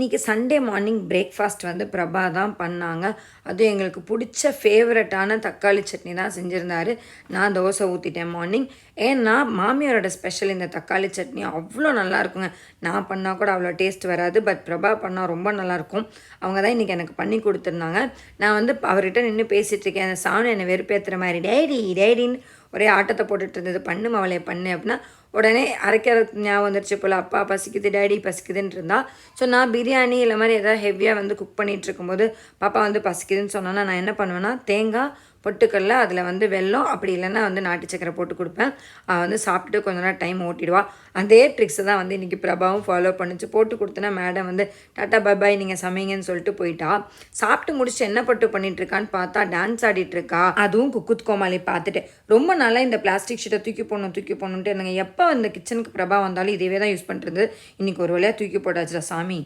இன்றைக்கி Sunday morning breakfast வந்து பிரபா தான் பண்ணாங்க. அதுவும் எங்களுக்கு பிடிச்ச ஃபேவரட்டான தக்காளி சட்னி தான் செஞ்சுருந்தாரு. நான் தோசை ஊற்றிட்டேன் மார்னிங். ஏன்னா மாமியாரோட ஸ்பெஷல் இந்த தக்காளி சட்னி அவ்வளோ நல்லாயிருக்குங்க. நான் பண்ணால் கூட அவ்வளோ டேஸ்ட் வராது, பட் பிரபா பண்ணால் ரொம்ப நல்லாயிருக்கும். அவங்க தான் இன்றைக்கி எனக்கு பண்ணி கொடுத்துருந்தாங்க. நான் வந்து அவர்கிட்ட நின்று பேசிகிட்ருக்கேன். அந்த சாணம் என்னை வெறுப்பேற்றுற மாதிரி டேடின்னு ஒரே ஆட்டத்தை போட்டுட்டு இருந்தது. பண்ணு மவளையை பண்ணு அப்படின்னா உடனே அரைக்கிறது ஞாபகம் வந்துருச்சு போல். அப்பா பசிக்குது, டேடி பசிக்குதுன்னு இருந்தா. ஸோ நான் பிரியாணி இல்லை மாதிரி எதாவது ஹெவியாக வந்து குக் பண்ணிகிட்டு இருக்கும்போது பாப்பா வந்து பசிக்குதுன்னு சொன்னோன்னா நான் என்ன பண்ணுவேன்னா தேங்காய் பொட்டுக்கல்ல அதில் வந்து வெல்லம் அப்படி இல்லைன்னா வந்து நாட்டு சக்கரை போட்டு கொடுப்பேன். வந்து சாப்பிட்டுட்டு கொஞ்ச நேரம் டைம் ஓட்டிடுவா. அதே ட்ரிக்ஸை தான் வந்து இன்றைக்கி பிரபாவும் ஃபாலோ பண்ணிச்சு. போட்டு கொடுத்தனா மேடம் வந்து டாட்டா பாய் நீங்கள் சமைங்கன்னு சொல்லிட்டு போயிட்டா. சாப்பிட்டு முடிச்சுட்டு என்ன பட்டு பண்ணிகிட்ருக்கான்னு பார்த்தா டான்ஸ் ஆடிட்டுருக்கா. அதுவும் குக்குத் கோமாளி பார்த்துட்டு ரொம்ப நாளாக இந்த பிளாஸ்டிக் ஷீட்டை தூக்கி போடணுன்ட்டு எனக்கு எப்போ இந்த கிச்சனுக்கு பிரபா வந்தாலும் இதே தான் யூஸ் பண்ணுறது. இன்றைக்கி ஒரு வழியாக தூக்கி போட்டாச்சுடா சாமி.